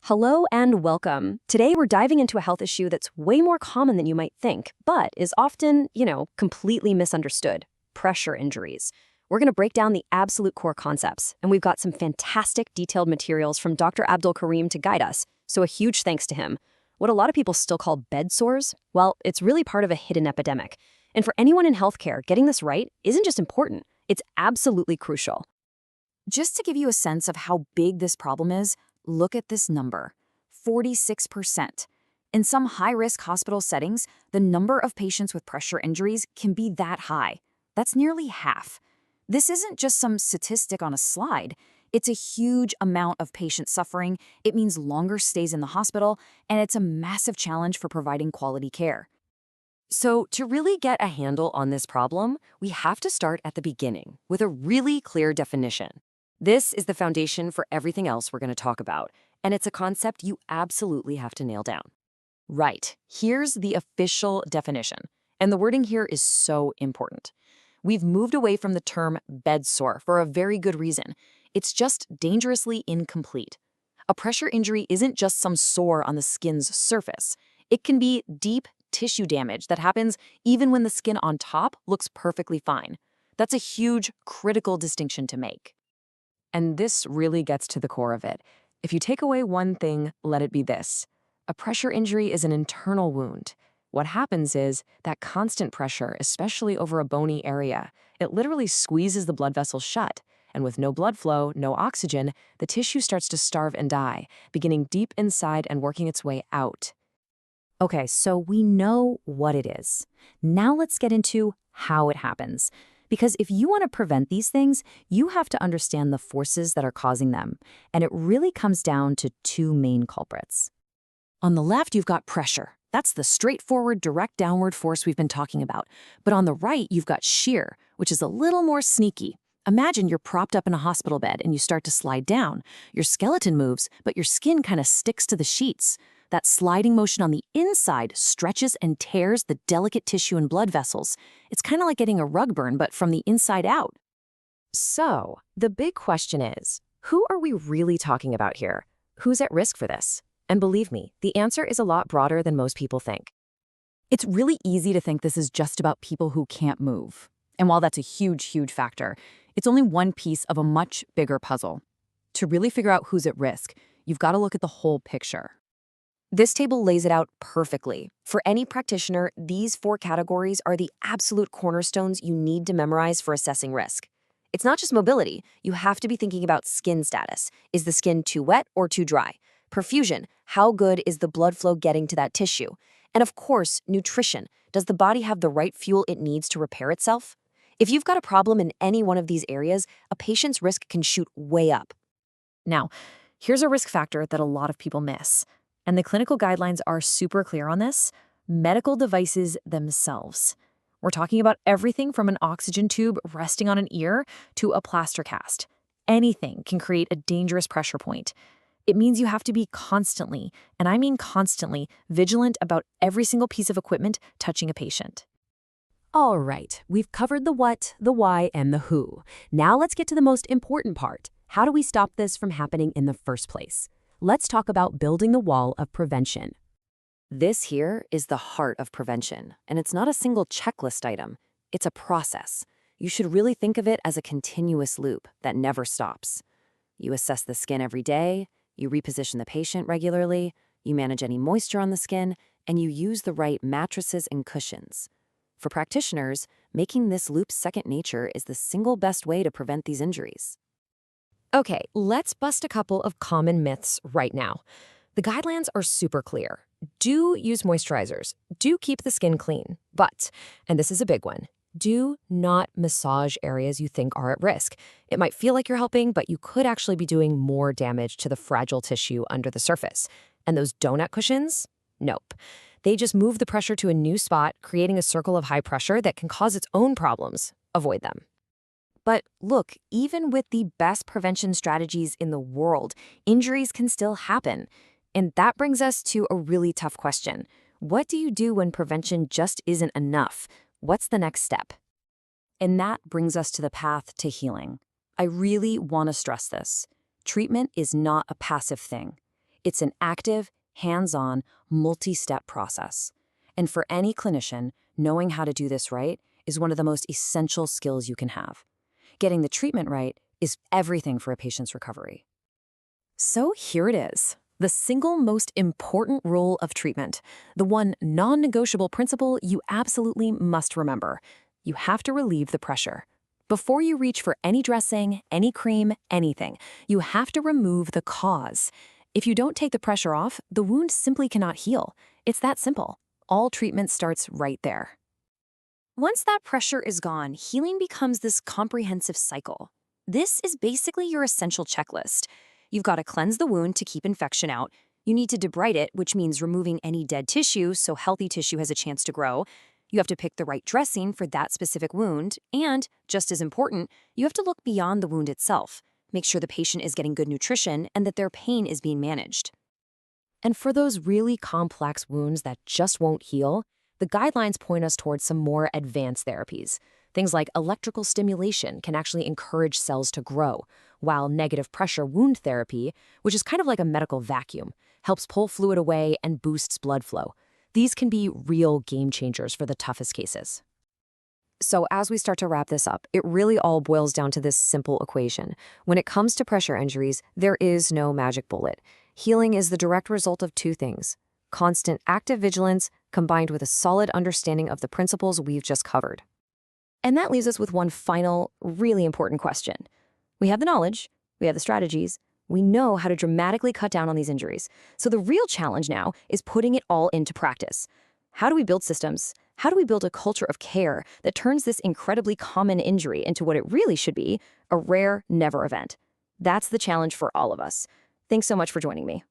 Hello and welcome. Today we're diving into a health issue that's way more common than you might think, but is often, completely misunderstood: pressure injuries. We're going to break down the absolute core concepts, and we've got some fantastic detailed materials from Dr. Abdulkareem to guide us, so a huge thanks to him. What a lot of people still call bed sores, well, it's really part of a hidden epidemic. And for anyone in healthcare, getting this right isn't just important, it's absolutely crucial. Just to give you a sense of how big this problem is, look at this number: 46%. In some high-risk hospital settings, the number of patients with pressure injuries can be that high. That's nearly half. This isn't just some statistic on a slide. It's a huge amount of patient suffering. It means longer stays in the hospital, and it's a massive challenge for providing quality care. So, to really get a handle on this problem, we have to start at the beginning with a really clear definition. This is the foundation for everything else we're going to talk about, and it's a concept you absolutely have to nail down. Right, here's the official definition, and the wording here is so important. We've moved away from the term bed sore for a very good reason. It's just dangerously incomplete. A pressure injury isn't just some sore on the skin's surface. It can be deep tissue damage that happens even when the skin on top looks perfectly fine. That's a huge, critical distinction to make. And this really gets to the core of it. If you take away one thing, let it be this: a pressure injury is an internal wound. What happens is that constant pressure, especially over a bony area, it literally squeezes the blood vessels shut. And with no blood flow, no oxygen, the tissue starts to starve and die, beginning deep inside and working its way out. Okay, so we know what it is. Now let's get into how it happens. Because if you want to prevent these things, you have to understand the forces that are causing them. And it really comes down to two main culprits. On the left, you've got pressure. That's the straightforward, direct downward force we've been talking about. But on the right, you've got shear, which is a little more sneaky. Imagine you're propped up in a hospital bed and you start to slide down. Your skeleton moves, but your skin kind of sticks to the sheets. That sliding motion on the inside stretches and tears the delicate tissue and blood vessels. It's kind of like getting a rug burn, but from the inside out. So, the big question is, who are we really talking about here? Who's at risk for this? And believe me, the answer is a lot broader than most people think. It's really easy to think this is just about people who can't move. And while that's a huge, huge factor, it's only one piece of a much bigger puzzle. To really figure out who's at risk, you've got to look at the whole picture. This table lays it out perfectly. For any practitioner, these four categories are the absolute cornerstones you need to memorize for assessing risk. It's not just mobility. You have to be thinking about skin status. Is the skin too wet or too dry? Perfusion. How good is the blood flow getting to that tissue? And of course, nutrition. Does the body have the right fuel it needs to repair itself? If you've got a problem in any one of these areas, a patient's risk can shoot way up. Now, here's a risk factor that a lot of people miss. And the clinical guidelines are super clear on this: medical devices themselves. We're talking about everything from an oxygen tube resting on an ear to a plaster cast. Anything can create a dangerous pressure point. It means you have to be constantly, and I mean constantly, vigilant about every single piece of equipment touching a patient. All right, we've covered the what, the why, and the who. Now let's get to the most important part. How do we stop this from happening in the first place? Let's talk about building the wall of prevention. This here is the heart of prevention, and it's not a single checklist item. It's a process. You should really think of it as a continuous loop that never stops. You assess the skin every day, you reposition the patient regularly, you manage any moisture on the skin, and you use the right mattresses and cushions. For practitioners, making this loop second nature is the single best way to prevent these injuries. Okay, let's bust a couple of common myths right now. The guidelines are super clear. Do use moisturizers. Do keep the skin clean. But, and this is a big one, do not massage areas you think are at risk. It might feel like you're helping, but you could actually be doing more damage to the fragile tissue under the surface. And those donut cushions? Nope. They just move the pressure to a new spot, creating a circle of high pressure that can cause its own problems. Avoid them. But look, even with the best prevention strategies in the world, injuries can still happen. And that brings us to a really tough question. What do you do when prevention just isn't enough? What's the next step? And that brings us to the path to healing. I really want to stress this. Treatment is not a passive thing. It's an active, hands-on, multi-step process. And for any clinician, knowing how to do this right is one of the most essential skills you can have. Getting the treatment right is everything for a patient's recovery. So here it is, the single most important rule of treatment, the one non-negotiable principle you absolutely must remember. You have to relieve the pressure. Before you reach for any dressing, any cream, anything, you have to remove the cause. If you don't take the pressure off, the wound simply cannot heal. It's that simple. All treatment starts right there. Once that pressure is gone, healing becomes this comprehensive cycle. This is basically your essential checklist. You've got to cleanse the wound to keep infection out. You need to debride it, which means removing any dead tissue so healthy tissue has a chance to grow. You have to pick the right dressing for that specific wound. And, just as important, you have to look beyond the wound itself. Make sure the patient is getting good nutrition and that their pain is being managed. And for those really complex wounds that just won't heal, the guidelines point us towards some more advanced therapies. Things like electrical stimulation can actually encourage cells to grow, while negative pressure wound therapy, which is kind of like a medical vacuum, helps pull fluid away and boosts blood flow. These can be real game changers for the toughest cases. So as we start to wrap this up, it really all boils down to this simple equation. When it comes to pressure injuries, there is no magic bullet. Healing is the direct result of two things: constant active vigilance combined with a solid understanding of the principles we've just covered. And that leaves us with one final, really important question. We have the knowledge, we have the strategies, we know how to dramatically cut down on these injuries. So the real challenge now is putting it all into practice. How do we build systems? How do we build a culture of care that turns this incredibly common injury into what it really should be, a rare, never event? That's the challenge for all of us. Thanks so much for joining me.